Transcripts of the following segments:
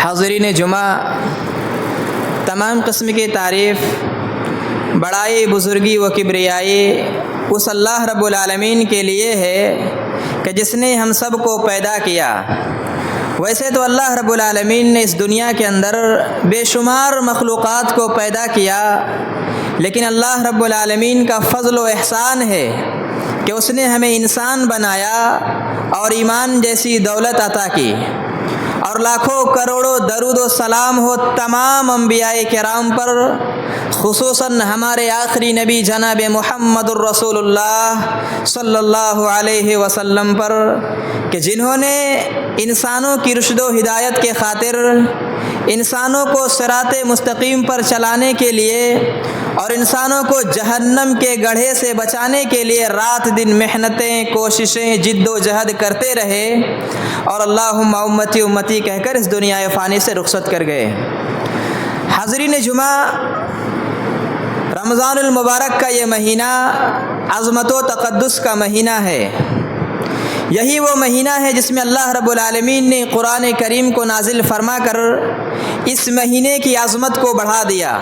حاضرین جمعہ، تمام قسم کی تعریف، بڑائی، بزرگی و کبریائی اس اللہ رب العالمین کے لیے ہے کہ جس نے ہم سب کو پیدا کیا۔ ویسے تو اللہ رب العالمین نے اس دنیا کے اندر بے شمار مخلوقات کو پیدا کیا، لیکن اللہ رب العالمین کا فضل و احسان ہے کہ اس نے ہمیں انسان بنایا اور ایمان جیسی دولت عطا کی، اور لاکھوں کروڑوں درود و سلام ہو تمام انبیاء کرام پر، خصوصاً ہمارے آخری نبی جناب محمد الرسول اللہ صلی اللہ علیہ وسلم پر، کہ جنہوں نے انسانوں کی رشد و ہدایت کے خاطر، انسانوں کو صراط مستقیم پر چلانے کے لیے اور انسانوں کو جہنم کے گڑھے سے بچانے کے لیے رات دن محنتیں، کوششیں، جد و جہد کرتے رہے، اور اللہم امتی امتی کہہ کر اس دنیا فانی سے رخصت کر گئے۔ حاضرین جمعہ، رمضان المبارک کا یہ مہینہ عظمت و تقدس کا مہینہ ہے۔ یہی وہ مہینہ ہے جس میں اللہ رب العالمین نے قرآن کریم کو نازل فرما کر اس مہینے کی عظمت کو بڑھا دیا۔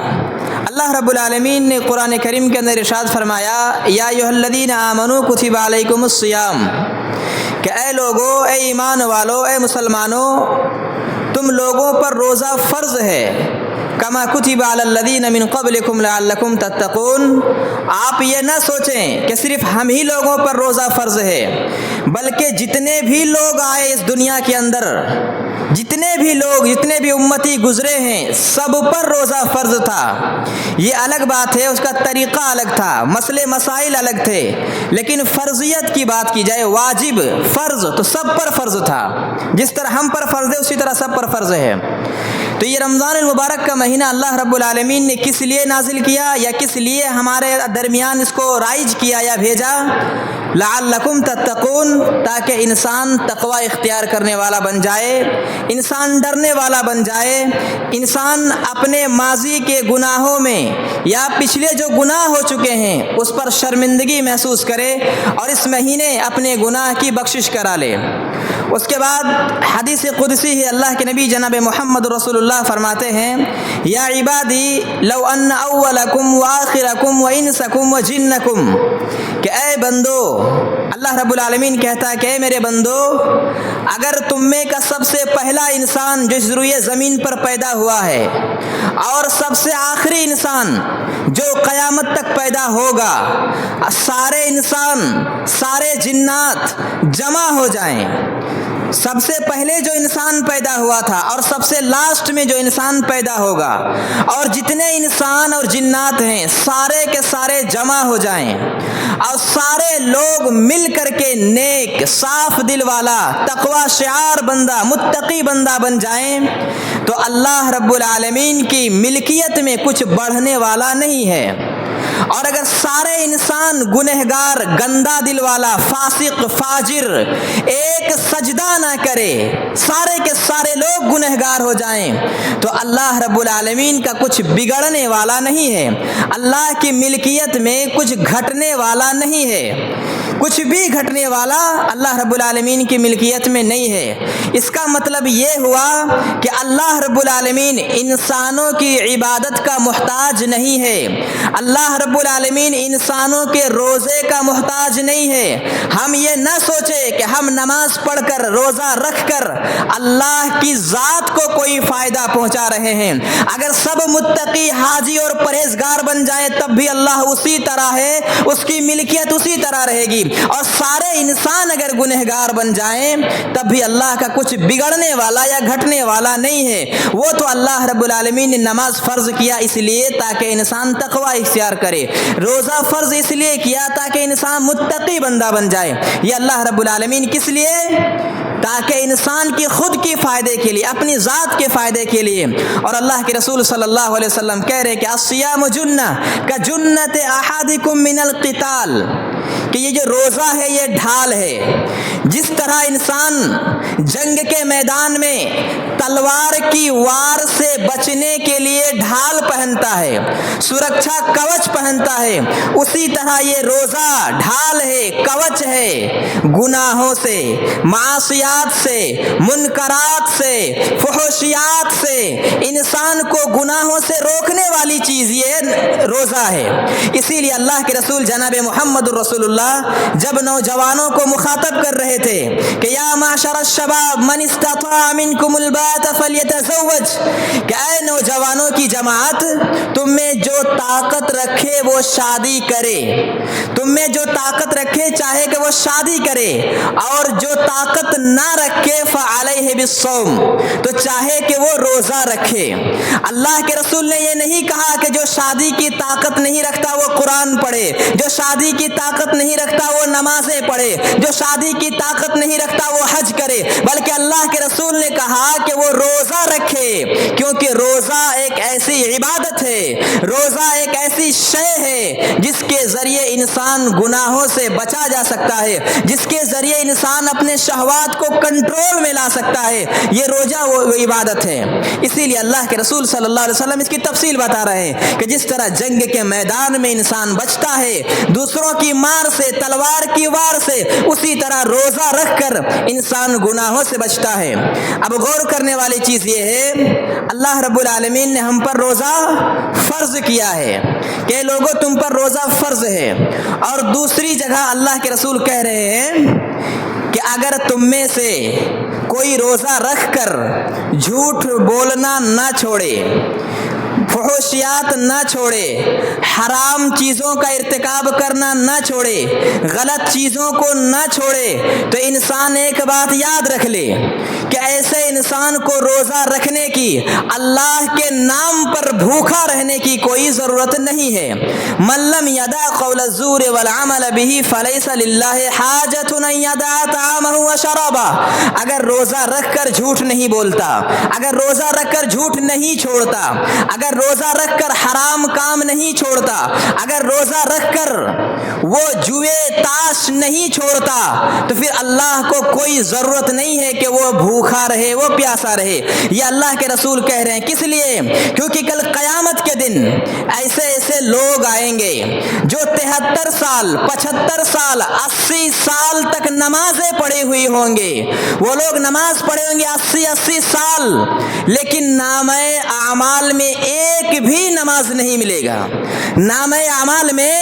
اللہ رب العالمین نے قرآن کریم کے اندر ارشاد فرمایا، یا ایھا الذین آمنوا کتب علیکم الصیام، کہ اے لوگو، اے ایمان والو، اے مسلمانوں، تم لوگوں پر روزہ فرض ہے، کما کتب علی الذین من قبلکم لعلکم تتقون۔ آپ یہ نہ سوچیں کہ صرف ہم ہی لوگوں پر روزہ فرض ہے، بلکہ جتنے بھی لوگ آئے اس دنیا کے اندر، جتنے بھی لوگ، جتنے بھی امتی گزرے ہیں، سب پر روزہ فرض تھا۔ یہ الگ بات ہے، اس کا طریقہ الگ تھا، مسئلے مسائل الگ تھے، لیکن فرضیت کی بات کی جائے، واجب، فرض تو سب پر فرض تھا۔ جس طرح ہم پر فرض ہے اسی طرح سب پر فرض ہے۔ تو یہ رمضان المبارک کا مہینہ اللہ رب العالمین نے کس لیے نازل کیا، یا کس لیے ہمارے درمیان اس کو رائج کیا یا بھیجا؟ لعلکم تتقون، تاکہ انسان تقوی اختیار کرنے والا بن جائے، انسان ڈرنے والا بن جائے، انسان اپنے ماضی کے گناہوں میں یا پچھلے جو گناہ ہو چکے ہیں اس پر شرمندگی محسوس کرے اور اس مہینے اپنے گناہ کی بخشش کرا لے۔ اس کے بعد حدیث قدسی ہے، اللہ کے نبی جناب محمد رسول اللہ فرماتے ہیں، یا عبادی لو ان اولکم وآخرکم وانسکم وجنکم، کہ اے بندو، اللہ رب العالمین کہتا ہے کہ اے میرے بندو، اگر تم میں کا سب سے پہلا انسان جو اس روئے زمین پر پیدا ہوا ہے، اور سب سے آخری انسان جو قیامت تک پیدا ہوگا، سارے انسان، سارے جنات جمع ہو جائیں، سب سے پہلے جو انسان پیدا ہوا تھا اور سب سے لاسٹ میں جو انسان پیدا ہوگا، اور جتنے انسان اور جنات ہیں سارے کے سارے جمع ہو جائیں، اور سارے لوگ مل کر کے نیک، صاف دل والا، تقوی شعار بندہ، متقی بندہ بن جائیں، تو اللہ رب العالمین کی ملکیت میں کچھ بڑھنے والا نہیں ہے۔ اور اگر سارے انسان گنہگار، گندا دل والا، فاسق، فاجر، ایک سجدہ نہ کرے، سارے کے سارے لوگ گنہگار ہو جائیں، تو اللہ رب العالمین کا کچھ بگڑنے والا نہیں ہے، اللہ کی ملکیت میں کچھ گھٹنے والا نہیں ہے، کچھ بھی گھٹنے والا اللہ رب العالمین کی ملکیت میں نہیں ہے۔ اس کا مطلب یہ ہوا کہ اللہ رب العالمین انسانوں کی عبادت کا محتاج نہیں ہے، اللہ رب العالمین انسانوں کے روزے کا محتاج نہیں ہے۔ ہم یہ نہ سوچے کہ ہم نماز پڑھ کر، روزہ رکھ کر اللہ کی ذات کو کوئی فائدہ پہنچا رہے ہیں۔ اگر سب متقی، حاجی اور پرہیزگار بن جائیں تب بھی اللہ اسی طرح ہے، اس کی ملکیت اسی طرح رہے گی، اور سارے انسان اگر گنہگار بن جائیں تب بھی اللہ کا کچھ بگڑنے والا یا گھٹنے والا نہیں ہے۔ وہ تو اللہ رب العالمین نے نماز فرض کیا اس لیے تاکہ انسان تقوی اختیار کرے، روزہ فرض اس لیے کیا تاکہ انسان متقی بندہ بن جائے۔ یہ اللہ رب العالمین کس لیے؟ تاکہ انسان کی خود کی فائدے کے لیے، اپنی ذات کے فائدے کے لیے۔ اور اللہ کے رسول صلی اللہ علیہ وسلم کہہ رہے کہ الصیام جنہ کجنۃ احدکم من القتال، کہ یہ جو روزہ ہے یہ ڈھال ہے۔ جس طرح انسان جنگ کے میدان میں تلوار کی وار سے بچنے کے لیے ڈھال پہنتا ہے، سرکشا کوچ پہنتا ہے، اسی طرح یہ روزہ ڈھال ہے، کوچ ہے گناہوں سے، معاصیات سے، منکرات سے، فحشیات سے، انسان کو گناہوں سے روکنے والی چیز یہ روزہ ہے۔ اسی لیے اللہ کے رسول جناب محمد رسول اللہ جب نوجوانوں کو مخاطب کر رہے تھے کہ یا معشر الشباب من استطاع منکم الباءۃ فلیتزوج، کہ اے نوجوانوں کی جماعت، تم میں جو طاقت رکھے وہ شادی کرے، تم میں جو طاقت رکھے چاہے کہ وہ شادی کرے، اور جو طاقت نہ رکھے فعلیہ بالصوم، تو چاہے کہ وہ روزہ رکھے۔ اللہ کے رسول نے یہ نہیں کہا کہ جو شادی کی طاقت نہیں رکھتا وہ قرآن پڑھے، جو شادی کی طاقت نہیں رکھتا وہ نمازیں پڑھے، جو شادی کی طاقت نہیں رکھتا وہ حج کرے، بلکہ اللہ کے رسول نے کہا کہ وہ روزہ رکھے، کیونکہ روزہ ایک ایسی عبادت ہے، روزہ ایک ایسی شے ہے جس کے ذریعے انسان گناہوں سے بچا جا سکتا ہے، جس کے ذریعے انسان اپنے شہوات کو کنٹرول میں لا سکتا ہے۔ یہ روزہ وہ عبادت ہے۔ اسی لیے اللہ کے رسول صلی اللہ علیہ وسلم اس کی تفصیل بتا رہے ہیں کہ جس طرح جنگ کے میدان میں انسان بچتا ہے دوسروں کی مار سے، تلوار کی وار سے، اسی طرح روزہ رکھ کر انسان گناہوں سے بچتا ہے۔ اب غور کرنے والی چیز یہ ہے، اللہ رب العالمین نے ہم پر روزہ فرض کیا ہے کہ لوگوں تم پر روزہ فرض ہے، اور دوسری جگہ اللہ کے رسول کہہ رہے ہیں کہ اگر تم میں سے کوئی روزہ رکھ کر جھوٹ بولنا نہ چھوڑے، فحوشیات نہ چھوڑے، حرام چیزوں کا ارتکاب کرنا نہ چھوڑے، غلط چیزوں کو نہ چھوڑے، تو انسان ایک بات یاد رکھ لے کہ ایسے انسان کو روزہ رکھنے کی، اللہ کے نام پر بھوکا رہنے کی کوئی ضرورت نہیں ہے۔ من لم یدع قول الزور والعمل به فلیس للہ حاجۃ ان یدع طعامہ وشرابہ۔ اگر روزہ رکھ کر جھوٹ نہیں بولتا، اگر روزہ رکھ کر جھوٹ نہیں چھوڑتا، اگر روزہ رکھ کر حرام کام نہیں چھوڑتا، اگر روزہ رکھ کر وہ جوئے تاش نہیں چھوڑتا، تو پھر اللہ کو کوئی ضرورت نہیں ہے کہ وہ بھوکا رہے، وہ پیاسا رہے۔ یہ اللہ کے رسول کہہ رہے ہیں، کس لیے؟ کیونکہ کل قیامت کے دن ایسے ایسے لوگ آئیں گے جو 73 سال، 75 سال، 80 سال تک نمازیں پڑھی ہوئی ہوں گے۔ وہ لوگ نماز پڑھے ہوں گے 80 سال، لیکن نامہ اعمال میں ایک بھی نماز نہیں ملے گا، نامہ اعمال میں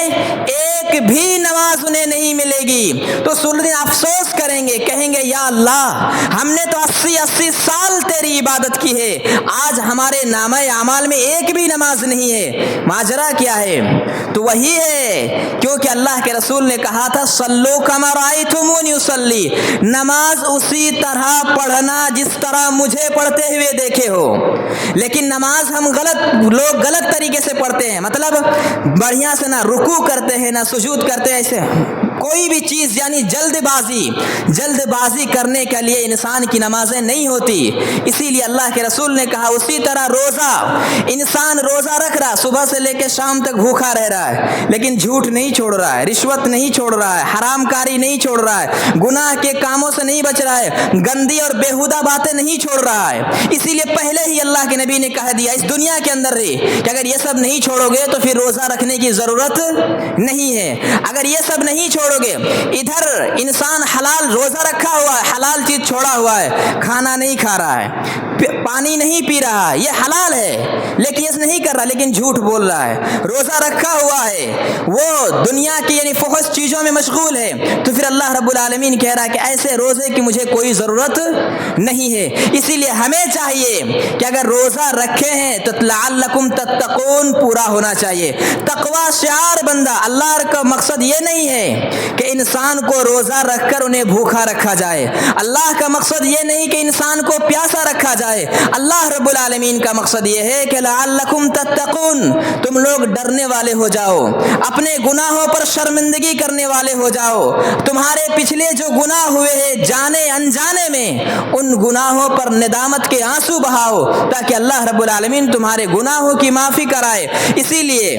ایک بھی نماز انہیں نہیں ملے گی۔ تو سن افسوس کریں گے، کہیں گے یا اللہ ہم نے تو 80 سال تیری عبادت کی ہے، آج ہمارے نامہ اعمال میں ایک بھی نماز نہیں ہے۔ ماجرا کیا ہے؟ تو وہی ہے کیونکہ اللہ کے رسول نے کہا تھا صلو کما رأیتمونی اصلی، نماز اسی طرح پڑھنا جس طرح مجھے پڑھتے ہوئے دیکھے ہو۔ لیکن نماز ہم لوگ غلط طریقے سے پڑھتے ہیں، مطلب بڑھیا سے نہ رکوع کرتے ہیں نہ سجود کرتے ہیں، ایسے کوئی بھی چیز یعنی جلد بازی کرنے کے لیے انسان کی نمازیں نہیں ہوتی۔ اسی لیے اللہ کے رسول نے کہا اسی طرح روزہ، انسان روزہ رکھ رہا، صبح سے لے کے شام تک بھوکا رہ رہا ہے، لیکن جھوٹ نہیں چھوڑ رہا ہے، رشوت نہیں چھوڑ رہا ہے، حرام کاری نہیں چھوڑ رہا ہے، گناہ کے کاموں سے نہیں بچ رہا ہے، گندی اور بیہودہ باتیں نہیں چھوڑ رہا ہے۔ اسی لیے پہلے ہی اللہ کے نبی نے کہہ دیا اس دنیا کے اندر ہی کہ اگر یہ سب نہیں چھوڑو گے تو پھر روزہ رکھنے کی ضرورت نہیں ہے۔ اگر یہ سب نہیں چھوڑو گے، ادھر انسان حلال روزہ رکھا ہوا ہے، حلال چیز چھوڑا ہوا ہے، کھانا نہیں کھا رہا ہے، پانی نہیں پی رہا ہے، یہ حلال ہے لیکن یہ نہیں کر رہا، لیکن جھوٹ بول رہا ہے، روزہ رکھا ہوا ہے، وہ دنیا کی یعنی فحش چیزوں میں مشغول ہے، تو پھر اللہ رب العالمین کہہ رہا ہے کہ ایسے روزے کی مجھے کوئی ضرورت نہیں ہے۔ اسی لیے ہمیں چاہیے کہ اگر روزہ رکھے ہیں تو لعلکم تتقون پورا ہونا چاہیے۔ تقوی شعار بندہ، اللہ کا مقصد یہ نہیں ہے کہ انسان کو روزہ رکھ کر انہیں بھوکا رکھا جائے، اللہ کا مقصد یہ نہیں کہ انسان کو پیاسا رکھا جائے، اللہ رب العالمین کا مقصد یہ ہے کہ لعلکم تتقون، تم لوگ ڈرنے والے ہو جاؤ، اپنے گناہوں پر شرمندگی کرنے والے ہو جاؤ، تمہارے پچھلے جو گناہ ہوئے ہیں جانے انجانے میں ان گناہوں پر ندامت کے آنسو بہاؤ تاکہ اللہ رب العالمین تمہارے گناہوں کی معافی کرائے۔ اسی لیے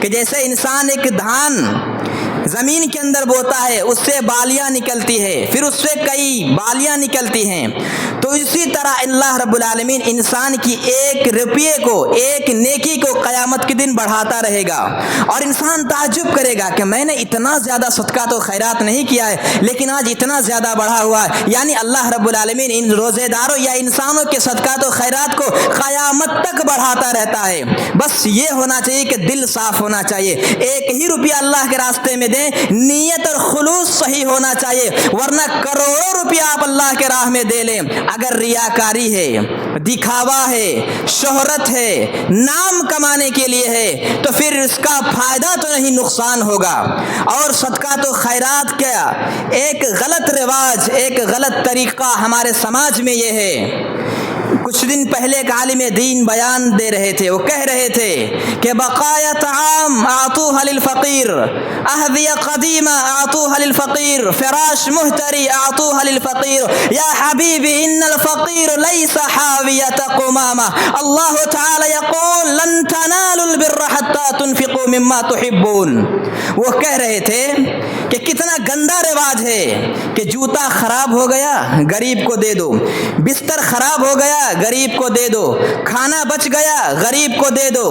کہ جیسے انسان ایک دھان زمین کے اندر بوتا ہے، اس سے بالیاں نکلتی ہے، پھر اس سے کئی بالیاں نکلتی ہیں، تو اسی طرح اللہ رب العالمین انسان کی ایک روپیے کو، ایک نیکی کو قیامت کے دن بڑھاتا رہے گا، اور انسان تعجب کرے گا کہ میں نے اتنا زیادہ صدقات و خیرات نہیں کیا ہے لیکن آج اتنا زیادہ بڑھا ہوا ہے۔ یعنی اللہ رب العالمین ان روزے داروں یا انسانوں کے صدقات و خیرات کو قیامت تک بڑھاتا رہتا ہے۔ بس یہ ہونا چاہیے کہ دل صاف ہونا چاہیے، ایک ہی روپیہ اللہ کے راستے میں دیں، نیت اور خلوص صحیح ہونا چاہیے، ورنہ کروڑوں روپیہ آپ اللہ کے راہ میں دے لیں، اگر ریاکاری ہے، دکھاوا ہے، شہرت ہے، نام کمانے کے لیے ہے، تو پھر اس کا فائدہ تو نہیں، نقصان ہوگا۔ اور صدقات و خیرات کا ایک غلط رواج، ایک غلط طریقہ ہمارے سماج میں یہ ہے۔ کچھ دن پہلے ایک عالم دین بیان دے رہے تھے، وہ کہہ رہے تھے کہ بقایا طعام اعطوها للفقیر، احذیہ قدیمہ اعطوها للفقیر، فراش محتری اعطوها للفقیر، یا حبیبی ان الفقیر لیس حاویۃ قمامہ، اللہ تعالی یقول لن تنالوا البر حتى تنفقوا مما تحبون۔ وہ کہہ رہے تھے کہ کتنا گندا رواج ہے کہ جوتا خراب ہو گیا غریب کو دے دو، بستر خراب ہو گیا غریب کو دے دو، کھانا بچ گیا غریب کو دے دو۔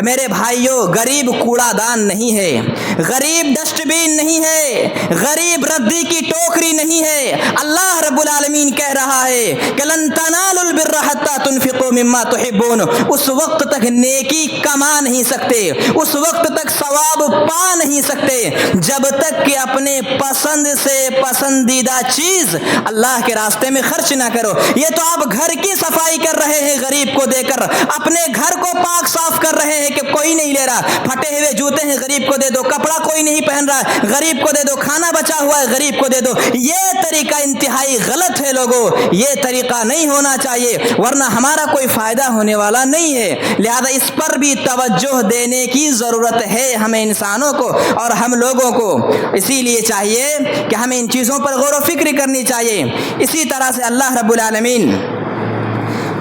میرے بھائیوں، غریب کوڑا دان نہیں ہے، غریب ڈسٹ بین نہیں ہے، غریب ردی کی ٹوکری نہیں ہے۔ اللہ رب العالمین کہہ رہا ہے کہ لن تنالوا البر حتى تنفقوا مما تحبون، اس وقت تک نیکی کما نہیں سکتے، اس وقت تک ثواب پا نہیں سکتے جب تک کہ اپنے پسند سے پسندیدہ چیز اللہ کے راستے میں خرچ نہ کرو۔ یہ تو آپ گھر کی صفائی کر رہے ہیں غریب کو دے کر، اپنے گھر کو پاک صاف کر رہے ہیں کہ کوئی نہیں لے رہا، پھٹے ہوئے جوتے ہیں غریب کو دے دو، کپڑا کوئی نہیں پہن رہا ہے غریب کو دے دو، کھانا بچا ہوا ہے غریب کو دے دو۔ یہ طریقہ انتہائی غلط ہے لوگوں، یہ طریقہ نہیں ہونا چاہیے، ورنہ ہمارا کوئی فائدہ ہونے والا نہیں ہے۔ لہذا اس پر بھی توجہ دینے کی ضرورت ہے ہمیں انسانوں کو اور ہم لوگوں کو، اسی لیے چاہیے کہ ہمیں ان چیزوں پر غور و فکر کرنی چاہیے۔ اسی طرح سے اللہ رب العالمین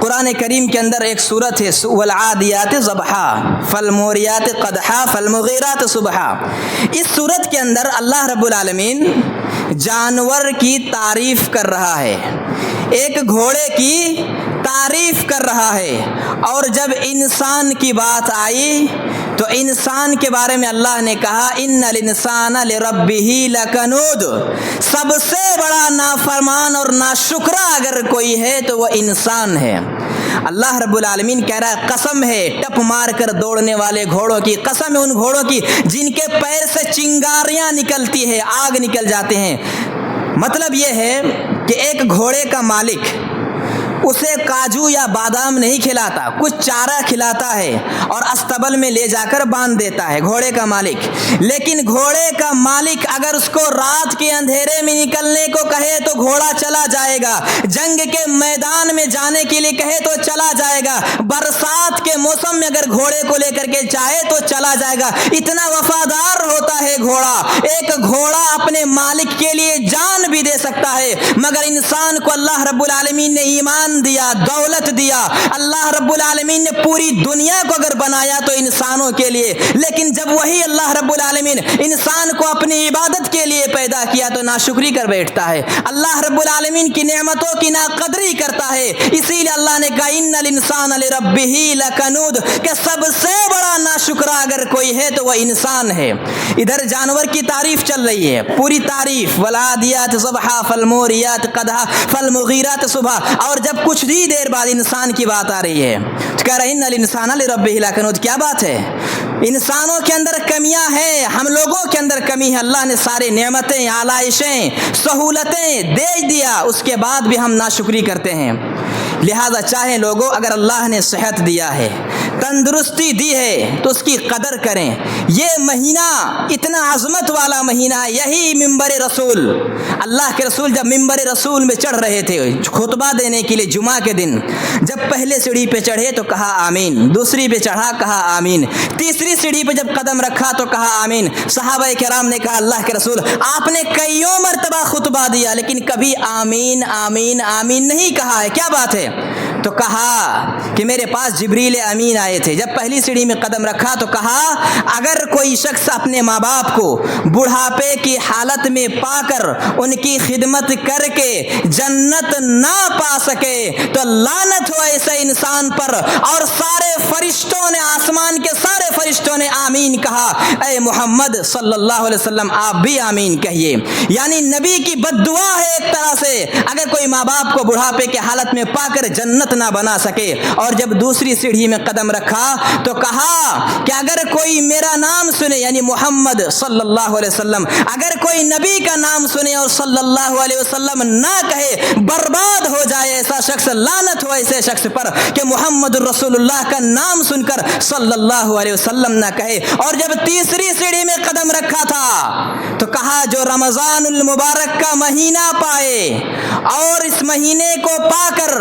قرآن کریم کے اندر ایک سورت ہے والعادیات ضبحا فالموریات قدحا فالمغیرات صبحا، اس سورت کے اندر اللہ رب العالمین جانور کی تعریف کر رہا ہے، ایک گھوڑے کی تعریف کر رہا ہے، اور جب انسان کی بات آئی تو انسان کے بارے میں اللہ نے کہا ان الانسان لربہ لکنود، سب سے بڑا نافرمان اور ناشکرا اگر کوئی ہے تو وہ انسان ہے۔ اللہ رب العالمین کہہ رہا ہے قسم ہے ٹپ مار کر دوڑنے والے گھوڑوں کی، قسم ہے ان گھوڑوں کی جن کے پیر سے چنگاریاں نکلتی ہے، آگ نکل جاتے ہیں۔ مطلب یہ ہے کہ ایک گھوڑے کا مالک اسے کاجو یا بادام نہیں کھلاتا، کچھ چارہ کھلاتا ہے اور استبل میں لے جا کر باندھ دیتا ہے گھوڑے کا مالک۔ لیکن گھوڑے کا مالک اگر اس کو رات کے اندھیرے میں نکلنے کو کہے تو گھوڑا چلا جائے گا، جنگ کے میدان میں جانے کے لیے کہے تو چلا جائے گا، برسات کے موسم میں اگر گھوڑے کو لے کر کے چاہے تو چلا جائے گا، اتنا وفادار ہوتا ہے گھوڑا۔ ایک گھوڑا اپنے مالک کے لیے جان بھی دے سکتا ہے، مگر انسان کو اللہ رب العالمین نے ایمان دیا، دولت دیا، اللہ رب العالمین نے پوری دنیا کو اگر بنایا تو انسانوں کے لیے، لیکن جب وہی اللہ رب العالمین انسان کو اپنی عبادت کے لیے پیدا کیا تو ناشکری کر بیٹھتا ہے، اللہ رب العالمین کی نعمتوں کی ناقدری کرتا ہے۔ اسی لیے اللہ نے کہا ان الانسان لربہ لکنود، کہ سب سے بڑا ناشکرا اگر کوئی ہے تو وہ انسان ہے۔ ادھر جانور کی تعریف چل رہی ہے، پوری تعریف، والعادیات ضبحا فالموریات قدحا فالمغیرات صبحا، اور جب کچھ ہی دیر بعد انسان کی بات آ رہی ہے تو کہہ رہے ہیں ان الانسان لربہ لکنود۔ کیا بات ہے؟ انسانوں کے اندر کمیاں ہیں، ہم لوگوں کے اندر کمی ہے۔ اللہ نے سارے نعمتیں، آلائشیں، سہولتیں دے دیا، اس کے بعد بھی ہم ناشکری کرتے ہیں۔ لہذا چاہیں لوگوں اگر اللہ نے صحت دیا ہے، تندرستی دی ہے تو اس کی قدر کریں۔ یہ مہینہ اتنا عظمت والا مہینہ، یہی منبر رسول، اللہ کے رسول جب منبر رسول میں چڑھ رہے تھے خطبہ دینے کے لیے جمعہ کے دن، جب پہلے سیڑھی پہ چڑھے تو کہا آمین، دوسری پہ چڑھا کہا آمین، تیسری سیڑھی پہ جب قدم رکھا تو کہا آمین۔ صحابہ کرام نے کہا اللہ کے رسول آپ نے کئیوں مرتبہ خطبہ دیا لیکن کبھی آمین آمین آمین نہیں کہا ہے، کیا بات ہے؟ تو کہا کہ میرے پاس جبریل امین آئے تھے. جب پہلی سیڑھی میں قدم رکھا تو کہا اگر کوئی شخص اپنے ماں باپ کو بڑھاپے کی حالت میں پا کر ان کی خدمت کر کے جنت نہ پا سکے تو لعنت ہو ایسے انسان پر. اور سارے فرشتوں نے, آسمان کے سارے فرشتوں نے آمین کہا. اے محمد صلی اللہ علیہ وسلم آپ بھی آمین کہیے. یعنی نبی کی بد دعا ہے ایک طرح سے اگر کوئی ماں باپ کو بڑھاپے کی حالت میں پا کر جنت نہ بنا سکے. اور جب دوسری سیڑھی میں قدم رکھا تو کہا کہ اگر کوئی میرا نام سنے, یعنی محمد صلی اللہ علیہ وسلم, اگر کوئی نبی کا نام سنے اور صلی اللہ علیہ وسلم نہ کہے برباد ہو جائے ایسا شخص. لعنت ہو ایسے شخص پر کہ محمد رسول اللہ کا نام سن کر صلی اللہ علیہ وسلم نہ کہے. اور جب تیسری سیڑھی میں قدم رکھا تھا تو کہا جو رمضان المبارک کا مہینہ پائے اور اس مہینے کو پا کر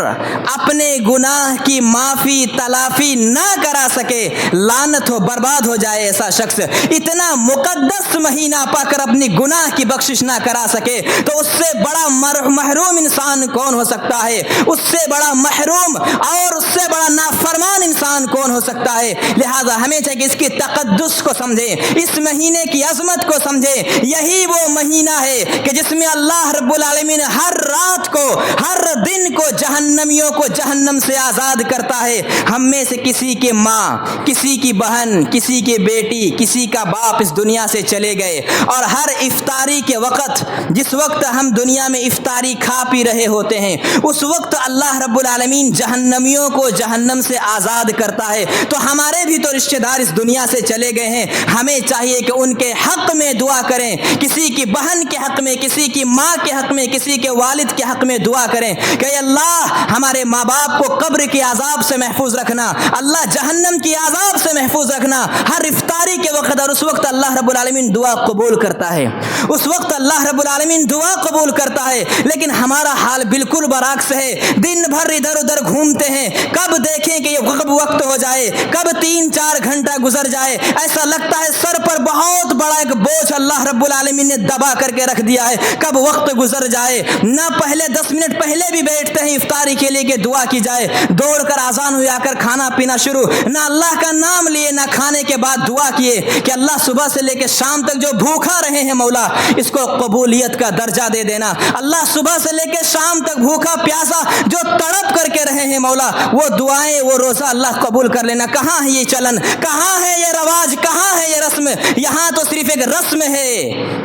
اپنے گناہ کی معافی تلافی نہ کرا سکے, لعنت ہو برباد ہو جائے ایسا شخص. اتنا مقدس مہینہ پا کر اپنی گناہ کی بخشش نہ کرا سکے تو اس سے بڑا محروم انسان کون ہو سکتا ہے؟ اس سے بڑا محروم اور اس سے بڑا نافرمان انسان کون ہو سکتا ہے؟ لہذا ہمیں چاہیے کہ اس کی تقدس کو سمجھیں, اس مہینے کی عظمت کو سمجھیں. یہی وہ مہینہ ہے کہ جس میں اللہ رب العالمین ہر رات کو, ہر دن کو جہنمیوں کو جہنم سے آزاد کرتا ہے. ہم میں سے کسی کے ماں, کسی کی بہن, کسی کی بیٹی, کسی کا باپ اس دنیا سے چلے گئے اور ہر افطاری کے وقت, جس وقت ہم دنیا میں افطاری کھا پی رہے ہوتے ہیں, اس وقت اللہ رب العالمین جہنمیوں کو جہنم سے آزاد کرتا ہے. تو ہمارے بھی تو رشتہ دار اس دنیا سے چلے گئے ہیں, ہمیں چاہیے کہ ان کے حق میں دعا کریں, کسی کی بہن کے حق میں, کسی کی ماں کے حق میں, کسی کے والد کے حق میں دعا کریں کہ اے اللہ ہمارے ماں باپ کو قبر کے عذاب سے محفوظ رکھنا, اللہ جہنم کی عذاب سے محفوظ رکھنا. ہر افطاری کے وقت اور اس وقت اللہ رب العالمین دعا قبول کرتا ہے, اس وقت اللہ رب العالمین دعا قبول کرتا ہے. لیکن ہمارا حال بالکل برعکس ہے, دن بھر ادھر ادھر گھومتے ہیں, کب دیکھیں کہ یہ وقت ہو جائے, کب 3-4 گھنٹہ گزر جائے, ایسا لگتا ہے سر پر بہت بڑا ایک بوجھ اللہ رب العالمین نے دبا کر کے رکھ دیا ہے, کب وقت گزر جائے. نہ پہلے 10 منٹ پہلے بھی بیٹھتے ہیں افطاری کے لیے کہ دعا کی جائے, دوڑ کر آذان ہوئی آ کر کھانا پینا شروع, نہ اللہ کا نام لیے, نہ کھانے کے بعد دعا کیے کہ اللہ صبح سے لے کے شام تک جو بھوکا رہے ہیں مولا اس کو قبولیت کا درجہ دے دینا. اللہ صبح سے لے کے شام تک بھوکا پیاسا جو تڑپ کر کے رہے ہیں مولا وہ دعائیں, وہ روزہ اللہ قبول کر لینا. کہاں ہے یہ چلن, کہاں ہے یہ رواج, کہاں ہے یہ رسم؟ یہاں تو صرف ایک رسم ہے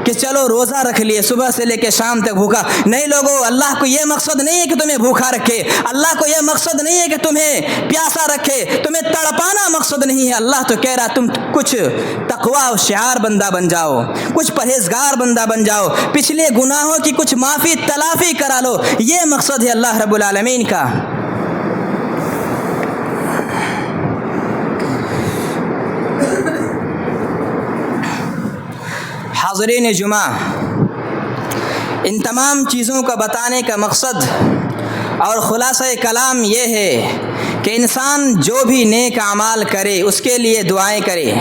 کہ چلو روزہ رکھ لیے صبح سے لے کے شام تک بھوکا. نہیں لوگوں, اللہ کو یہ مقصد نہیں ہے کہ تمہیں بھوکا رکھے, اللہ کو یہ مقصد نہیں ہے کہ تمہیں پیاسا رکھے, تمہیں تڑپانا مقصد نہیں ہے. اللہ تو کہہ رہا تم کچھ تقوی و شعار بندہ بن جاؤ, کچھ پرہیزگار بندہ بن جاؤ, پچھلے گناہوں کی کچھ معافی تلافی کرا لو. یہ مقصد ہے اللہ رب العالمین کا. حاضرین جمعہ, ان تمام چیزوں کا بتانے کا مقصد اور خلاصہ کلام یہ ہے کہ انسان جو بھی نیک اعمال کرے اس کے لیے دعائیں کرے.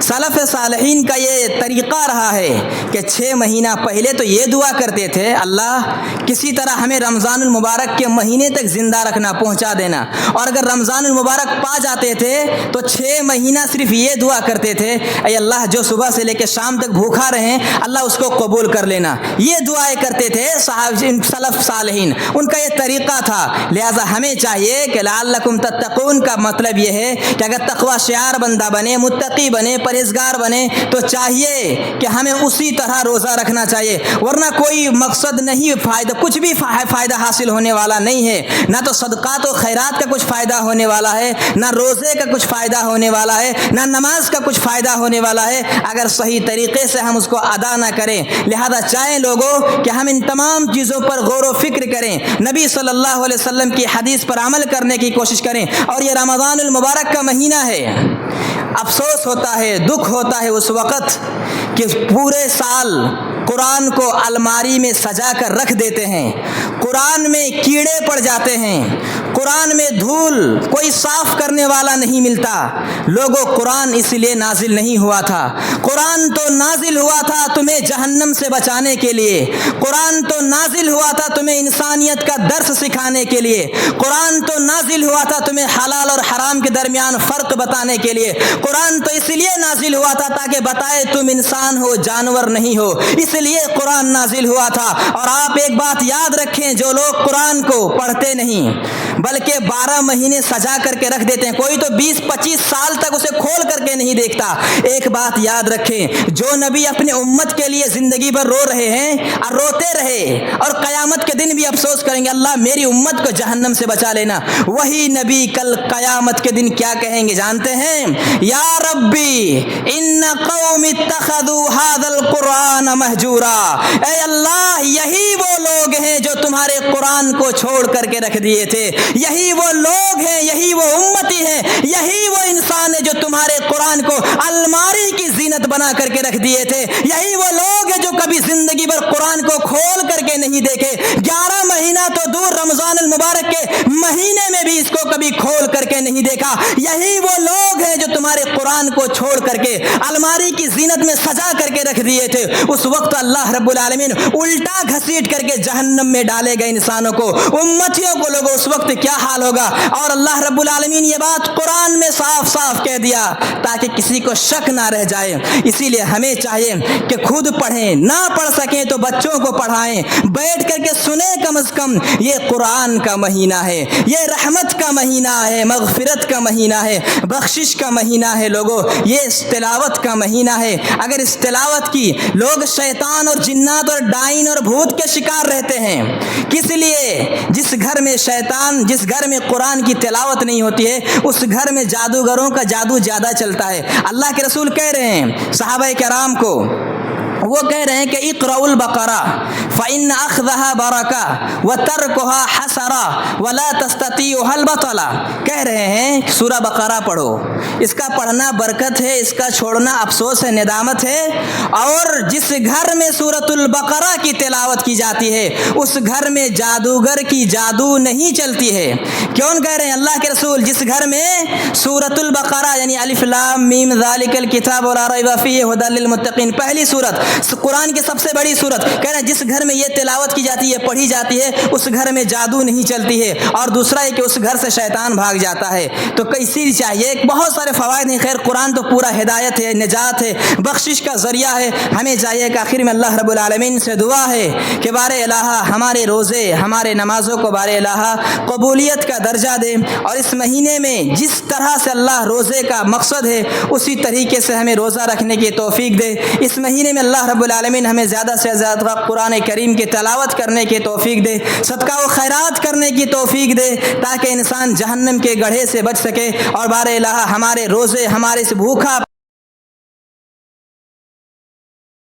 سلف صالحین کا یہ طریقہ رہا ہے کہ 6 مہینہ پہلے تو یہ دعا کرتے تھے اللہ کسی طرح ہمیں رمضان المبارک کے مہینے تک زندہ رکھنا, پہنچا دینا. اور اگر رمضان المبارک پا جاتے تھے تو 6 مہینہ صرف یہ دعا کرتے تھے اے اللہ جو صبح سے لے کے شام تک بھوکا رہیں اللہ اس کو قبول کر لینا. یہ دعائیں کرتے تھے سلف صالحین, ان کا یہ طریقہ تھا. لہذا ہمیں چاہیے کہ لعلکم تتقون کا مطلب یہ ہے کہ اگر تقوی شعار بندہ بنے, متقی بنے, پرہیزگار بنے تو چاہیے کہ ہمیں اسی طرح روزہ رکھنا چاہیے. ورنہ کوئی مقصد نہیں, فائدہ کچھ بھی فائدہ حاصل ہونے والا نہیں ہے. نہ تو صدقات و خیرات کا کچھ فائدہ ہونے والا ہے, نہ روزے کا کچھ فائدہ ہونے والا ہے, نہ نماز کا کچھ فائدہ ہونے والا ہے اگر صحیح طریقے سے ہم اس کو ادا نہ کریں. لہذا چاہیں لوگوں کہ ہم ان تمام چیزوں پر غور و فکر کریں, نبی صلی اللہ علیہ وسلم کی حدیث پر عمل کرنے کی کوشش کریں. اور یہ رمضان المبارک کا مہینہ ہے. افسوس ہوتا ہے, دکھ ہوتا ہے اس وقت کہ پورے سال قرآن کو الماری میں سجا کر رکھ دیتے ہیں, قرآن میں کیڑے پڑ جاتے ہیں, قرآن میں دھول کوئی صاف کرنے والا نہیں ملتا۔ لوگوں، قرآن اس لیے نازل نہیں ہوا تھا، قرآن تو نازل ہوا تھا تمہیں جہنم سے بچانے کے لیے، قرآن تو نازل ہوا تھا تمہیں انسانیت کا درس سکھانے کے لیے، قرآن تو نازل ہوا تھا تمہیں حلال اور حرام کے درمیان فرق بتانے کے لیے، قرآن تو اس لیے نازل ہوا تھا تاکہ بتائے تم انسان ہو، جانور نہیں ہو، اس لیے قرآن نازل ہوا تھا۔ اور آپ ایک بات یاد رکھیں، جو لوگ قرآن کو پڑھتے نہیں بلکہ 12 مہینے سجا کر کے رکھ دیتے ہیں، کوئی تو 20-25 سال تک اسے کھول کر کے نہیں دیکھتا، ایک بات یاد رکھیں، جو نبی اپنے امت کے لیے زندگی بھر رو رہے ہیں اور روتے رہے اور قیامت کے دن بھی افسوس کریں گے اللہ میری امت کو جہنم سے بچا لینا، وہی نبی کل قیامت کے دن کیا کہیں گے جانتے ہیں؟ یا ربی ان قوم اتخذوا هذا القرآن مہجورا، اے اللہ یہی وہ لوگ ہیں جو تمہارے قرآن کو چھوڑ کر کے رکھ دیے تھے، یہی وہ لوگ ہیں، یہی وہ امتی ہیں، یہی وہ انسان ہے جو تمہارے قرآن کو الماری کی زینت بنا کر کے رکھ دیے تھے، یہی وہ لوگ ہیں جو کبھی زندگی بھر قرآن کو کھول کر کے نہیں دیکھے، 11 مہینہ تو دور رمضان المبارک کے مہینے میں بھی اس کو کبھی کھول کر کے نہیں دیکھا، یہی وہ لوگ ہیں جو تمہارے قرآن کو چھوڑ کر کے الماری کی زینت میں سجا کر کے رکھ دیے تھے۔ اس وقت اللہ رب العالمین الٹا گھسیٹ کر کے جہنم میں ڈالے گئے انسانوں کو، امتیوں کو، لوگوں اس وقت کیا حال ہوگا؟ اور اللہ رب العالمین یہ بات قرآن میں صاف صاف کہہ دیا تاکہ کسی کو شک نہ رہ جائے۔ اسی لیے ہمیں چاہیے کہ خود پڑھیں، نہ پڑھ سکیں تو بچوں کو پڑھائیں، بیٹھ کر کے سنیں، کم از کم یہ قرآن کا مہینہ ہے، یہ رحمت کا مہینہ ہے، مغفرت کا مہینہ ہے، بخشش کا مہینہ ہے، لوگوں یہ اس تلاوت کا مہینہ ہے۔ اگر اس تلاوت کی لوگ شیطان اور جنات اور ڈائن اور بھوت کے شکار رہتے ہیں، کس لیے؟ جس گھر میں شیطان، جس گھر میں قرآن کی تلاوت نہیں ہوتی ہے اس گھر میں جادوگروں کا جادو زیادہ چلتا ہے۔ اللہ کے رسول کہہ رہے ہیں صحابہ کرام کو، وہ کہہ رہے ہیں کہ اقرؤوا البقرہ فإن أخذها برکہ وترکها حسرہ ولا تستطيعها البطلہ، کہہ رہے ہیں سورہ بقرہ پڑھو، اس کا پڑھنا برکت ہے، اس کا چھوڑنا افسوس ہے، ندامت ہے۔ اور جس گھر میں سورۃ البقرہ کی تلاوت کی جاتی ہے اس گھر میں جادوگر کی جادو نہیں چلتی ہے۔ کیوں کہہ رہے ہیں اللہ کے رسول؟ جس گھر میں سورۃ البقرہ یعنی الف لام میم ذالک الکتاب لا ریب فیہ ھدی للمتقین، پہلی سورت، قرآن کی سب سے بڑی سورت، کہہ رہے ہیں جس گھر میں یہ تلاوت کی جاتی ہے، پڑھی جاتی ہے، اس گھر میں جادو نہیں چلتی ہے، اور دوسرا ہے کہ اس گھر سے شیطان بھاگ جاتا ہے۔ تو کیسی چاہیے، بہت سارے فوائد ہیں، خیر قرآن تو پورا ہدایت ہے، نجات ہے، بخشش کا ذریعہ ہے۔ ہمیں چاہیے کہ آخر میں اللہ رب العالمین سے دعا ہے کہ بار الہ ہمارے روزے، ہمارے نمازوں کو بار الہ قبولیت کا درجہ دے، اور اس مہینے میں جس طرح سے اللہ روزے کا مقصد ہے اسی طریقے سے ہمیں روزہ رکھنے کی توفیق دے۔ اس مہینے میں اللہ رب العالمین ہمیں زیادہ سے زیادہ قرآن کریم کی تلاوت کرنے کی توفیق دے، صدقہ و خیرات کرنے کی توفیق دے، تاکہ انسان جہنم کے گڑھے سے بچ سکے، اور بار الہ ہمارے روزے، ہمارے اس بھوکا